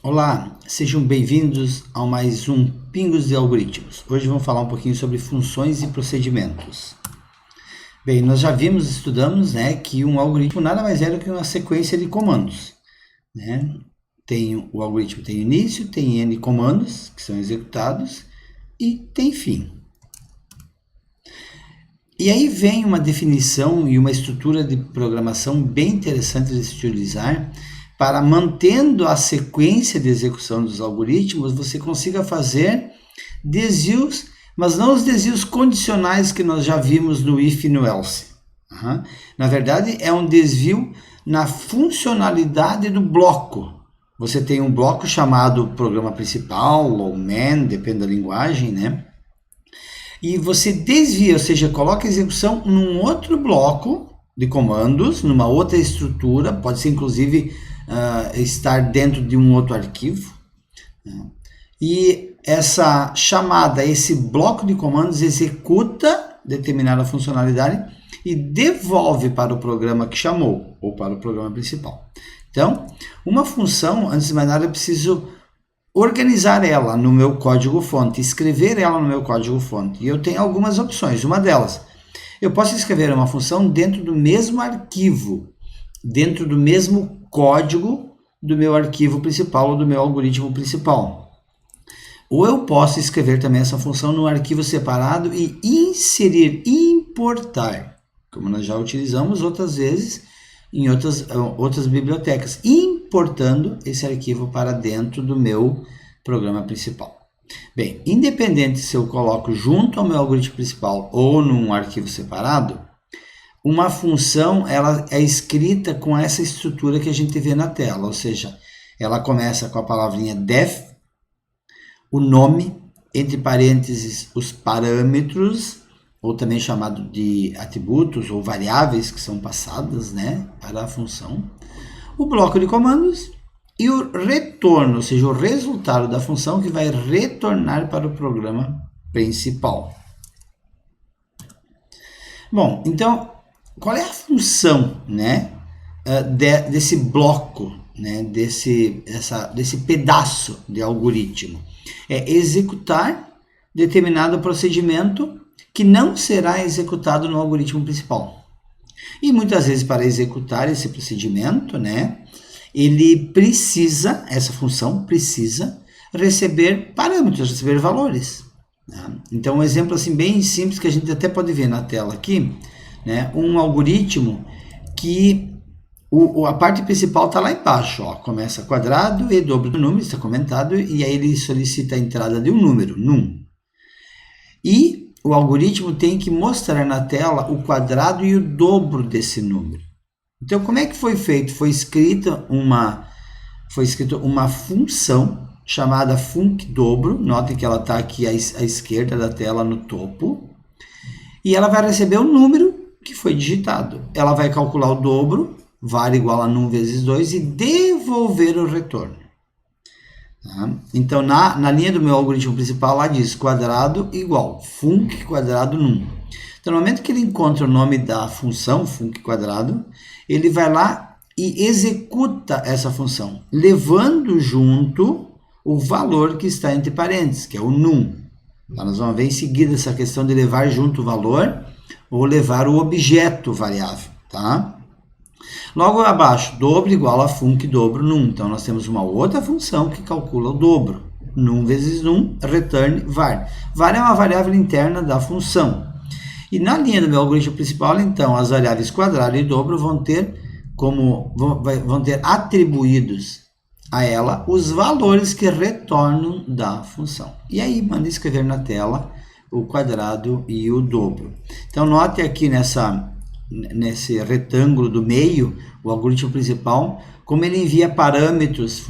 Olá, sejam bem-vindos a mais um Pingos de Algoritmos. Hoje vamos falar um pouquinho sobre funções e procedimentos. Bem, nós já estudamos, que um algoritmo nada mais é do que uma sequência de comandos. O algoritmo tem início, tem N comandos que são executados e tem fim. E aí vem uma definição e uma estrutura de programação bem interessante de se utilizar para, mantendo a sequência de execução dos algoritmos, você consiga fazer desvios, mas não os desvios condicionais que nós já vimos no if e no else. Na verdade, é um desvio na funcionalidade do bloco. Você tem um bloco chamado programa principal, ou main, depende da linguagem, E você desvia, ou seja, coloca a execução num outro bloco de comandos, numa outra estrutura, pode ser inclusive estar dentro de um outro arquivo. E essa chamada, esse bloco de comandos executa determinada funcionalidade e devolve para o programa que chamou, ou para o programa principal. Então, uma função, antes de mais nada, eu preciso organizar ela no meu código-fonte, escrever ela no meu código-fonte. E eu tenho algumas opções. Uma delas, eu posso escrever uma função dentro do mesmo arquivo, dentro do mesmo código do meu arquivo principal ou do meu algoritmo principal. Ou eu posso escrever também essa função num arquivo separado e inserir, importar, como nós já utilizamos outras vezes em outras bibliotecas, importando esse arquivo para dentro do meu programa principal. Bem, independente se eu coloco junto ao meu algoritmo principal ou num arquivo separado, uma função ela é escrita com essa estrutura que a gente vê na tela, ou seja, ela começa com a palavrinha def, o nome, entre parênteses, os parâmetros, ou também chamado de atributos ou variáveis que são passadas para a função, o bloco de comandos e o retorno, ou seja, o resultado da função que vai retornar para o programa principal. Bom, então, qual é a função desse bloco, desse pedaço de algoritmo? É executar determinado procedimento que não será executado no algoritmo principal. E muitas vezes, para executar esse procedimento, essa função precisa receber parâmetros, receber valores. Então, um exemplo assim bem simples que a gente até pode ver na tela aqui, um algoritmo que a parte principal está lá embaixo, começa quadrado e dobro do número, está comentado, e aí ele solicita a entrada de um número, num. E o algoritmo tem que mostrar na tela o quadrado e o dobro desse número. Então, como é que foi feito? Foi escrita uma função chamada funcDobro, notem que ela está aqui à esquerda da tela, no topo, e ela vai receber o número que foi digitado. Ela vai calcular o dobro, var igual a num vezes 2, e devolver o retorno. Então, na linha do meu algoritmo principal, lá diz quadrado igual func quadrado num. Então, no momento que ele encontra o nome da função, func quadrado, ele vai lá e executa essa função, levando junto o valor que está entre parênteses, que é o num. Então, nós vamos ver em seguida essa questão de levar junto o valor ou levar o objeto variável, Logo abaixo, dobro igual a func dobro num. Então, nós temos uma outra função que calcula o dobro. Num vezes num, return var. Var é uma variável interna da função. E na linha do meu algoritmo principal, então, as variáveis quadrado e dobro vão ter atribuídos a ela os valores que retornam da função. E aí, manda escrever na tela o quadrado e o dobro. Então, note aqui nesse retângulo do meio, o algoritmo principal, como ele envia parâmetros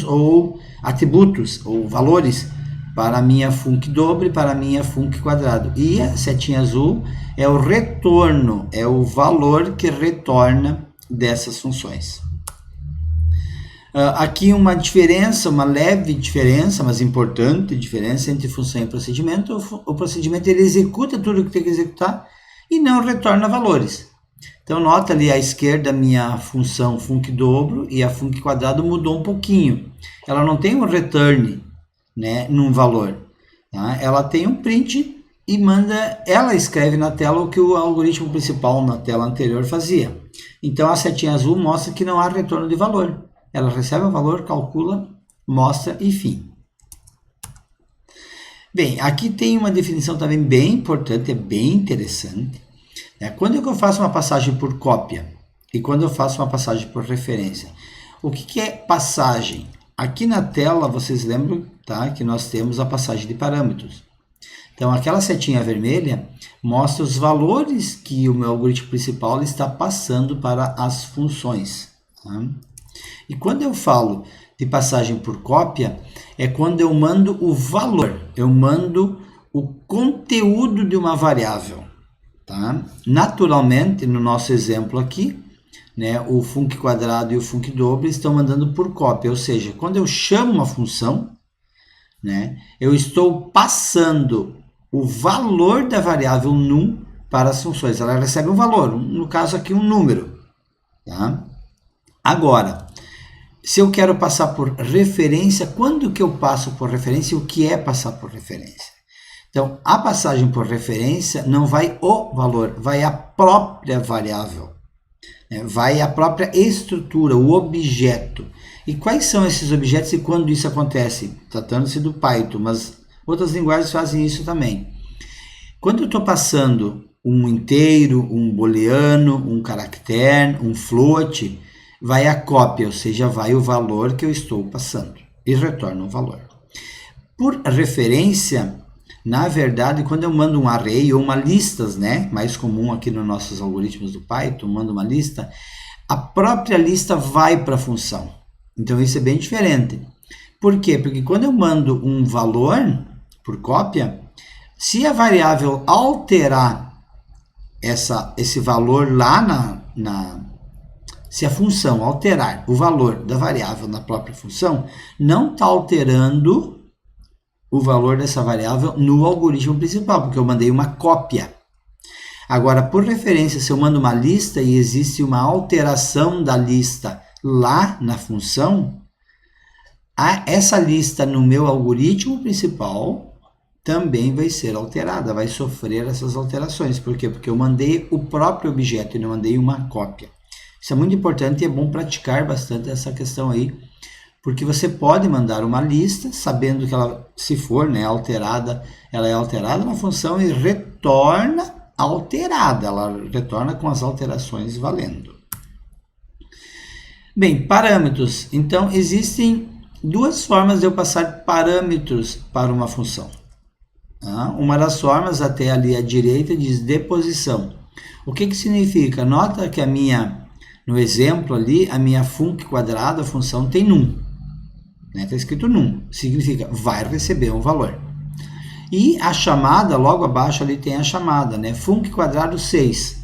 ou atributos ou valores para a minha func dobro e para a minha func quadrado. E a setinha azul é o retorno, é o valor que retorna dessas funções. Aqui uma diferença, uma leve diferença, mas importante diferença entre função e procedimento. O procedimento ele executa tudo o que tem que executar e não retorna valores. Então nota ali à esquerda a minha função func dobro e a func quadrado mudou um pouquinho. Ela não tem um return, né, num valor. Tá? Ela tem um print e ela escreve na tela o que o algoritmo principal na tela anterior fazia. Então a setinha azul mostra que não há retorno de valor. Ela recebe o valor, calcula, mostra e fim. Bem, aqui tem uma definição também bem importante, é bem interessante. Quando eu faço uma passagem por cópia e quando eu faço uma passagem por referência, o que é passagem? Aqui na tela, vocês lembram, tá, que nós temos a passagem de parâmetros. Então, aquela setinha vermelha mostra os valores que o meu algoritmo principal está passando para as funções. Tá? E quando eu falo de passagem por cópia, é quando eu mando o valor, eu mando o conteúdo de uma variável. Tá? Naturalmente, no nosso exemplo aqui, né, o func quadrado e o func dobro estão mandando por cópia, ou seja, quando eu chamo uma função, né, eu estou passando o valor da variável num para as funções. Ela recebe um valor, no caso aqui um número. Tá? Agora, se eu quero passar por referência, quando que eu passo por referência e o que é passar por referência? Então, a passagem por referência não vai o valor, vai a própria variável, né? Vai a própria estrutura, o objeto. E quais são esses objetos e quando isso acontece? Tratando-se do Python, mas outras linguagens fazem isso também. Quando eu estou passando um inteiro, um booleano, um caractere, um float, vai a cópia, ou seja, vai o valor que eu estou passando e retorna um valor. Por referência, na verdade, quando eu mando um array ou uma listas, né, mais comum aqui nos nossos algoritmos do Python, mando uma lista, a própria lista vai para a função. Então isso é bem diferente. Por quê? Porque quando eu mando um valor por cópia, se a variável alterar esse valor lá se a função alterar o valor da variável na própria função, não está alterando o valor dessa variável no algoritmo principal, porque eu mandei uma cópia. Agora, por referência, se eu mando uma lista e existe uma alteração da lista lá na função, essa lista no meu algoritmo principal também vai ser alterada, vai sofrer essas alterações. Por quê? Porque eu mandei o próprio objeto e não mandei uma cópia. Isso é muito importante e é bom praticar bastante essa questão aí, porque você pode mandar uma lista, sabendo que ela, se for, né, alterada, ela é alterada na função e retorna alterada, ela retorna com as alterações valendo. Bem, parâmetros. Então, existem duas formas de eu passar parâmetros para uma função. Uma das formas, até ali à direita, diz deposição. O que significa? Nota que no exemplo ali, a minha func quadrado, a função tem num. Está escrito num, significa vai receber um valor. E a chamada, logo abaixo ali tem a chamada, né? Func quadrado 6,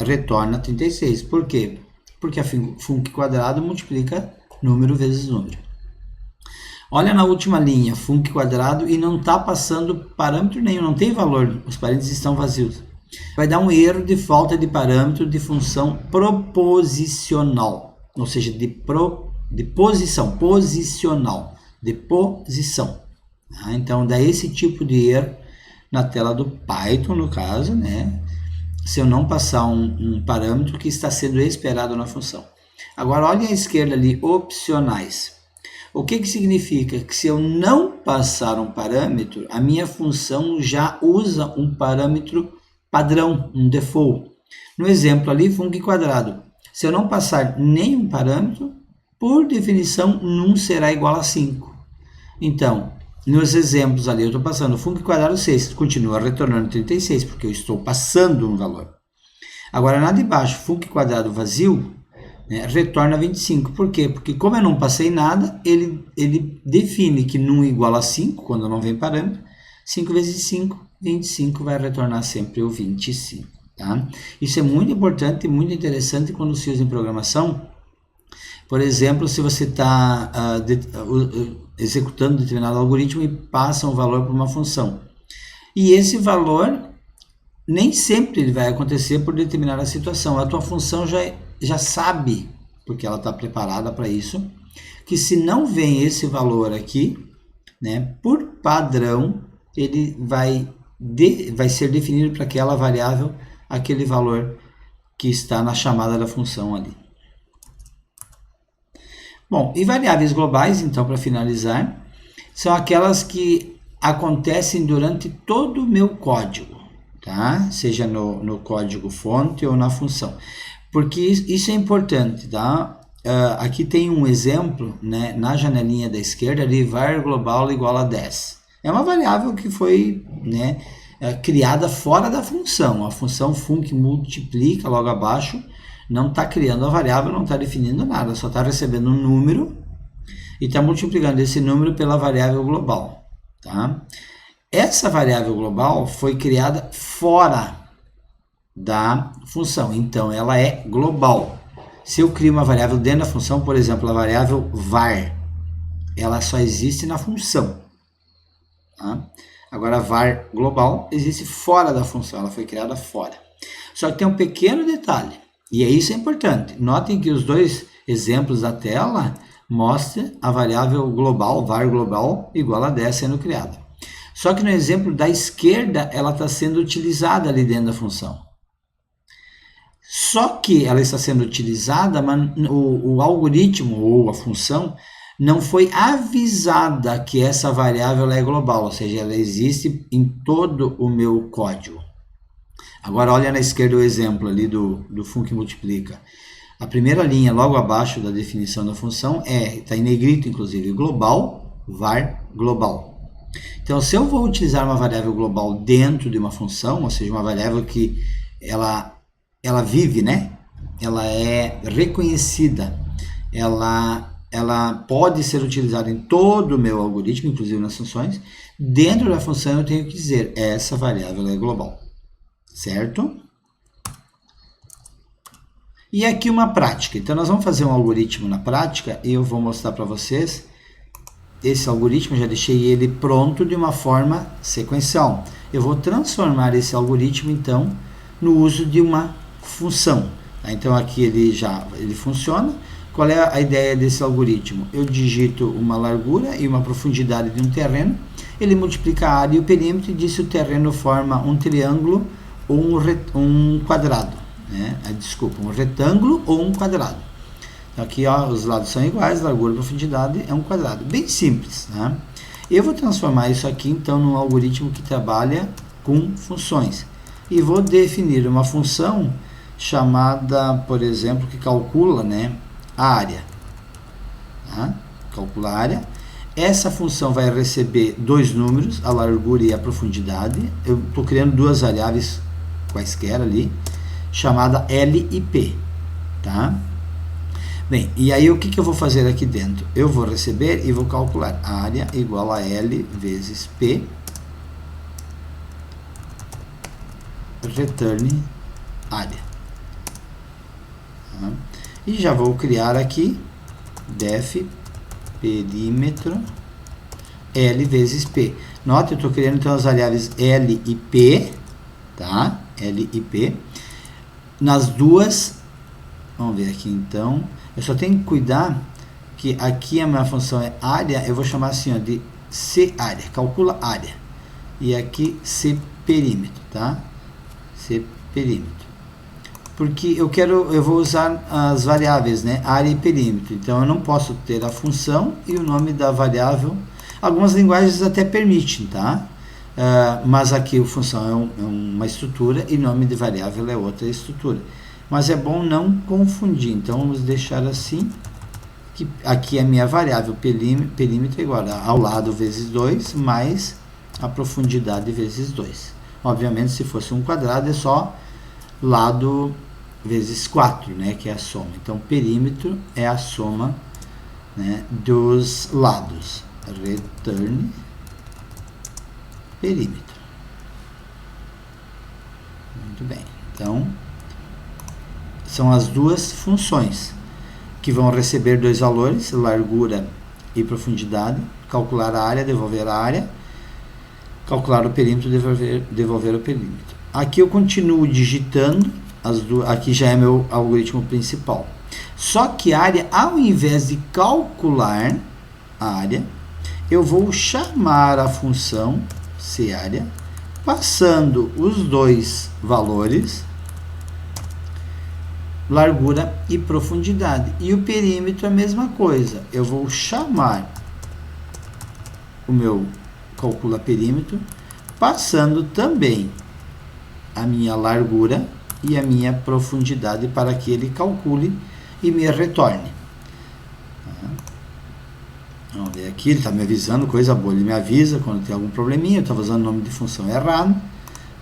retorna 36. Por quê? Porque a func quadrado multiplica número vezes número. Olha na última linha, func quadrado, e não está passando parâmetro nenhum, não tem valor, os parênteses estão vazios. Vai dar um erro de falta de parâmetro de função proposicional, ou seja, de posição, posicional, de posição. Então, dá esse tipo de erro na tela do Python, no caso, né? Se eu não passar um parâmetro que está sendo esperado na função. Agora, olha à esquerda ali, opcionais. O que significa? Que se eu não passar um parâmetro, a minha função já usa um parâmetro padrão, um default. No exemplo ali, func quadrado. Se eu não passar nenhum parâmetro, por definição, num será igual a 5. Então, nos exemplos ali, eu estou passando func quadrado 6, continua retornando 36, porque eu estou passando um valor. Agora, na de baixo, func quadrado vazio, né, retorna 25. Por quê? Porque como eu não passei nada, ele define que num igual a 5, quando não vem parâmetro, 5 vezes 5, 25, vai retornar sempre o 25. Tá? Isso é muito importante e muito interessante quando se usa em programação. Por exemplo, se você está executando determinado algoritmo e passa um valor para uma função. E esse valor nem sempre ele vai acontecer por determinada situação. A tua função já sabe, porque ela está preparada para isso, que se não vem esse valor aqui, né, por padrão, ele vai ser definido para aquela variável, aquele valor que está na chamada da função ali. Bom, e variáveis globais, então, para finalizar, são aquelas que acontecem durante todo o meu código, tá? Seja no código fonte ou na função. Porque isso é importante, tá? Aqui tem um exemplo, né, na janelinha da esquerda, de var global igual a 10. É uma variável que foi, né, criada fora da função. A função func multiplica logo abaixo, não está criando a variável, não está definindo nada, só está recebendo um número e está multiplicando esse número pela variável global. Tá? Essa variável global foi criada fora da função, então ela é global. Se eu crio uma variável dentro da função, por exemplo, a variável var, ela só existe na função. Tá? Agora, a var global existe fora da função, ela foi criada fora. Só que tem um pequeno detalhe, e isso é importante. Notem que os dois exemplos da tela mostram a variável global, var global, igual a 10 sendo criada. Só que no exemplo da esquerda, ela está sendo utilizada ali dentro da função. Só que ela está sendo utilizada, mas o algoritmo ou a função não foi avisada que essa variável é global, ou seja, ela existe em todo o meu código. Agora olha na esquerda o exemplo ali do func multiplica. A primeira linha logo abaixo da definição da função está em negrito inclusive, global, var global. Então se eu vou utilizar uma variável global dentro de uma função, ou seja, uma variável que ela vive, né? Ela é reconhecida, ela pode ser utilizada em todo o meu algoritmo, inclusive nas funções. Dentro da função eu tenho que dizer, essa variável é global, certo? E aqui uma prática. Então nós vamos fazer um algoritmo na prática e eu vou mostrar para vocês esse algoritmo, já deixei ele pronto de uma forma sequencial. Eu vou transformar esse algoritmo então no uso de uma função. Tá? Então aqui ele funciona. Qual é a ideia desse algoritmo? Eu digito uma largura e uma profundidade de um terreno, ele multiplica a área e o perímetro e diz se o terreno forma um triângulo ou um quadrado. Né? Desculpa, um retângulo ou um quadrado. Então aqui ó, os lados são iguais, largura e profundidade é um quadrado. Bem simples. Né? Eu vou transformar isso aqui então num algoritmo que trabalha com funções. E vou definir uma função chamada, por exemplo, que calcula, né, a área. Tá? Calcula a área. Essa função vai receber dois números, a largura e a profundidade. Eu estou criando duas variáveis quaisquer ali, chamada L e P. Tá? Bem, e aí o que eu vou fazer aqui dentro? Eu vou receber e vou calcular a área igual a L vezes P, return área. Tá? E já vou criar aqui def perímetro L vezes P. Nota, eu estou criando então as variáveis L e P, tá? L e P. Nas duas, vamos ver aqui então, eu só tenho que cuidar que aqui a minha função é área, eu vou chamar assim ó, de C área, calcula área. E aqui C perímetro, tá? C perímetro. Porque eu vou usar as variáveis, né? Área e perímetro. Então eu não posso ter a função e o nome da variável. Algumas linguagens até permitem, tá? Mas aqui a função é uma estrutura e nome de variável é outra estrutura. Mas é bom não confundir. Então vamos deixar assim. Que aqui a minha variável perímetro é igual ao lado vezes 2 mais a profundidade vezes 2. Obviamente, se fosse um quadrado, é só lado vezes 4, né, que é a soma. Então, perímetro é a soma, né, dos lados. Return perímetro. Muito bem. Então, são as duas funções que vão receber dois valores, largura e profundidade, calcular a área, devolver a área, calcular o perímetro, devolver o perímetro. aqui eu continuo digitando, aqui já é meu algoritmo principal. Só que a área, ao invés de calcular a área, eu vou chamar a função cArea, passando os dois valores, largura e profundidade. E o perímetro é a mesma coisa. Eu vou chamar o meu calcula perímetro, passando também a minha largura e a minha profundidade para que ele calcule e me retorne. Vamos ver aqui, ele está me avisando, coisa boa, ele me avisa quando tem algum probleminha, eu estava usando o nome de função errado.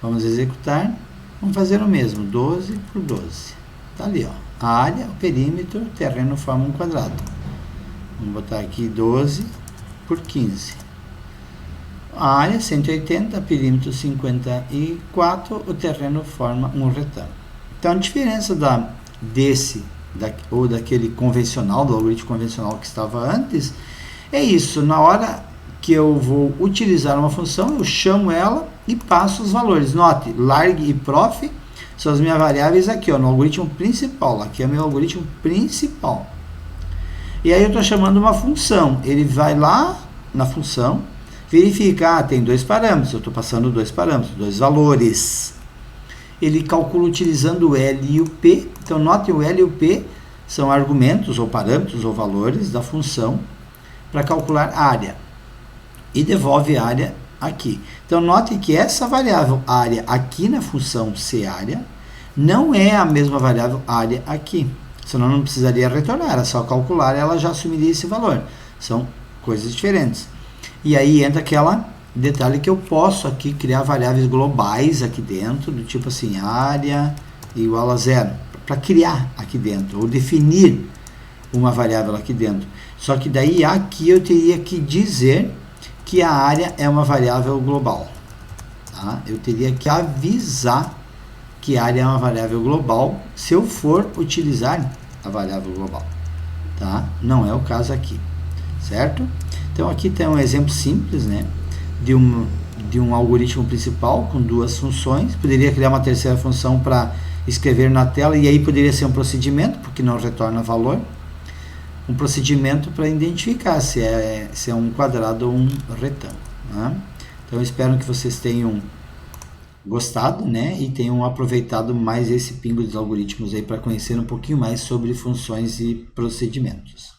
Vamos executar, vamos fazer o mesmo, 12 por 12. Está ali, ó, a área, o perímetro, o terreno forma um quadrado. Vamos botar aqui 12 por 15. A área 180, perímetro 54, o terreno forma um retângulo. Então a diferença ou daquele convencional, do algoritmo convencional que estava antes, é isso. Na hora que eu vou utilizar uma função, eu chamo ela e passo os valores. Note, larg e prof são as minhas variáveis aqui, ó, no algoritmo principal. Aqui é meu algoritmo principal. E aí eu estou chamando uma função. Ele vai lá na função, verifica, tem dois parâmetros, eu estou passando dois parâmetros, dois valores. Ele calcula utilizando o L e o P. Então, note, o L e o P são argumentos, ou parâmetros, ou valores da função para calcular a área. E devolve a área aqui. Então, note que essa variável área aqui na função cArea não é a mesma variável área aqui. Senão não precisaria retornar, era só calcular, ela já assumiria esse valor. São coisas diferentes. E aí entra aquele detalhe que eu posso aqui criar variáveis globais aqui dentro, do tipo assim, área igual a 0, para criar aqui dentro, ou definir uma variável aqui dentro. Só que daí aqui eu teria que dizer que a área é uma variável global. Tá? Eu teria que avisar que a área é uma variável global se eu for utilizar a variável global. Tá? Não é o caso aqui, certo? Então aqui tem um exemplo simples, né, de um algoritmo principal com duas funções. Poderia criar uma terceira função para escrever na tela, e aí poderia ser um procedimento, porque não retorna valor. Um procedimento para identificar se é um quadrado ou um retângulo. Né? Então, eu espero que vocês tenham gostado, né, e tenham aproveitado mais esse pingo dos algoritmos aí para conhecer um pouquinho mais sobre funções e procedimentos.